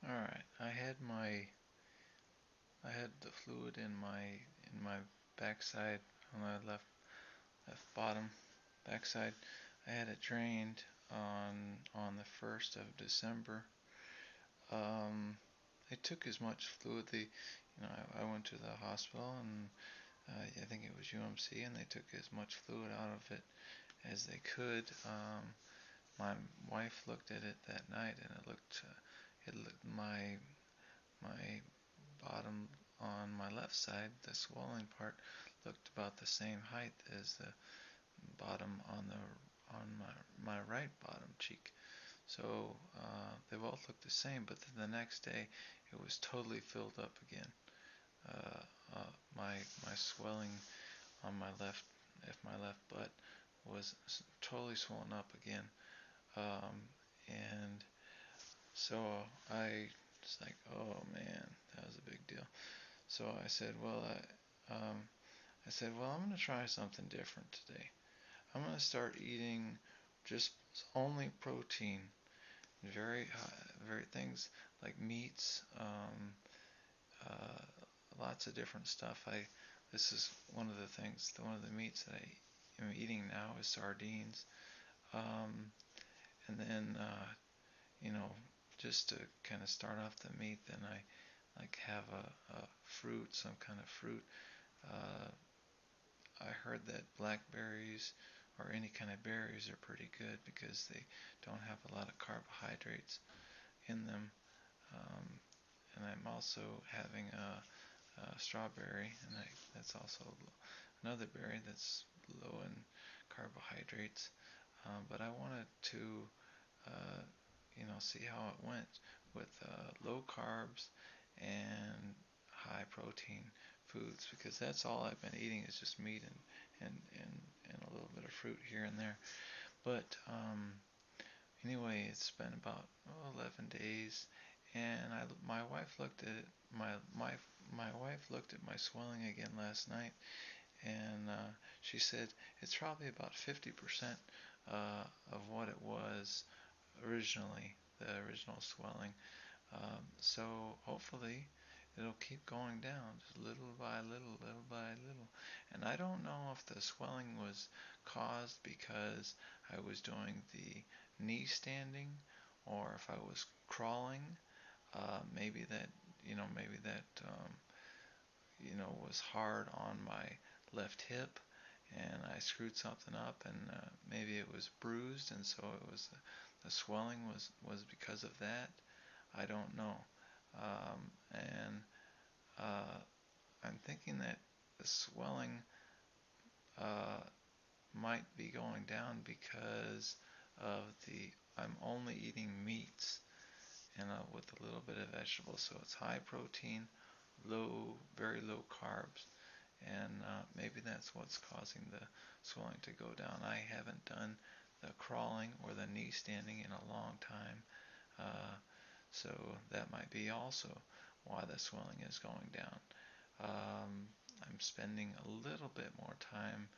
All right. I had the fluid in my backside on my left bottom backside. I had it drained on the 1st of December. Um, they took as much fluid. I went to the hospital and I think it was UMC, and they took as much fluid out of it as they could. My wife looked at it that night, and it looked my bottom on my left side, the swelling part, looked about the same height as the bottom on my right bottom cheek. So they both looked the same, but then the next day it was totally filled up again. Uh, my swelling on my left, if my left butt was totally swollen up again. Um, and so I was like, oh man, that was a big deal. So I said, well, I'm gonna try something different today. I'm gonna start eating just only protein, very things like meats, lots of different stuff. This is one of the meats that I am eating now is sardines. Um, and then, you know, just to kind of start off the meat, then I like have a fruit, some kind of fruit. Uh, I heard that blackberries or any kind of berries are pretty good because they don't have a lot of carbohydrates in them. Um, and I'm also having a strawberry, and that's also another berry that's low in carbohydrates. But I wanted to, uh, see how it went with low carbs and high protein foods because that's all I've been eating is just meat and a little bit of fruit here and there. But anyway, it's been about 11 days, and my wife looked at it, my wife looked at my swelling again last night, and she said it's probably about 50% of what it was originally, the original swelling. So hopefully it'll keep going down just little by little, little by little. And I don't know if the swelling was caused because I was doing the knee standing or if I was crawling. Maybe that was hard on my left hip and I screwed something up and maybe it was bruised and so it was the swelling was because of that. I don't know. And uh, I'm thinking that the swelling uh, might be going down because of the I'm only eating meats and with a little bit of vegetables, so it's high protein, very low carbs, and maybe that's what's causing the swelling to go down. I haven't done the crawling or the knee standing in a long time, uh, so that might be also why the swelling is going down. I'm spending a little bit more time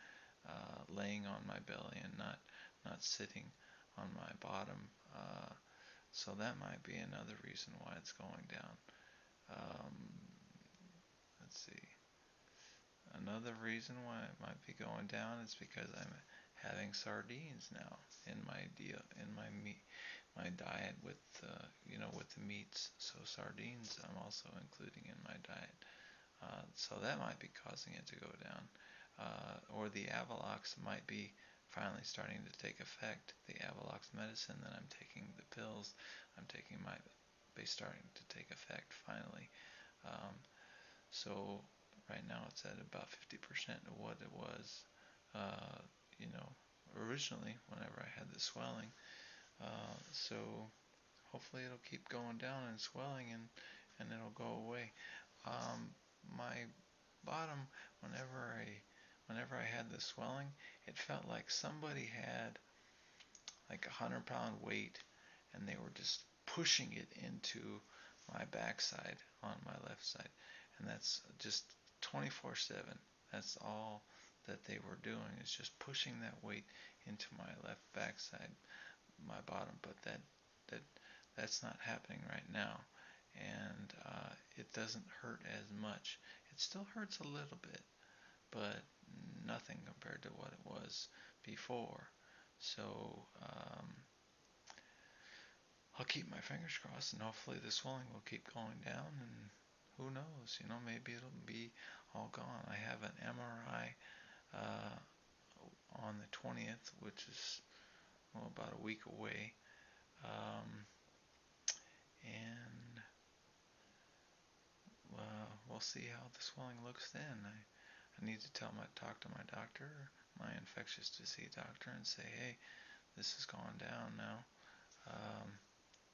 laying on my belly and not sitting on my bottom. So that might be another reason why it's going down. Um, let's see. Another reason why it might be going down is because I'm having sardines now in my diet with the meats. So sardines I'm also including in my diet. So that might be causing it to go down. Or the Avalox might be finally starting to take effect. The Avalox medicine that I'm taking, the pills I'm taking might be starting to take effect finally. Um, so right now it's at about 50% of what it was, uh, you know, originally whenever I had the swelling. So hopefully it'll keep going down and swelling and it'll go away. Um, my bottom, whenever I had the swelling, it felt like somebody had like 100-pound weight and they were just pushing it into my backside on my left side. And that's just 24/7. That's all that they were doing is just pushing that weight into my left backside, my bottom. But that that's not happening right now. and it doesn't hurt as much. It still hurts a little bit, but nothing compared to what it was before. So I'll keep my fingers crossed, and hopefully the swelling will keep going down, and who knows, maybe it'll be all gone. I have an MRI uh, on the 20th, which is about a week away, and we'll see how the swelling looks then. I need to talk to my doctor, my infectious disease doctor, and say, hey, this has gone down now.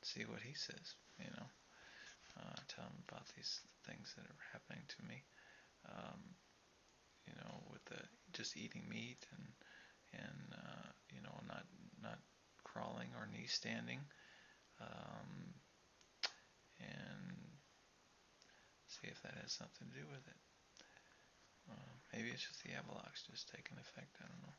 See what he says, tell him about these things that are happening to me, with the just eating meat and not crawling or knee standing, um, and see if that has something to do with it. Maybe it's just the Avalox just taking effect. I don't know.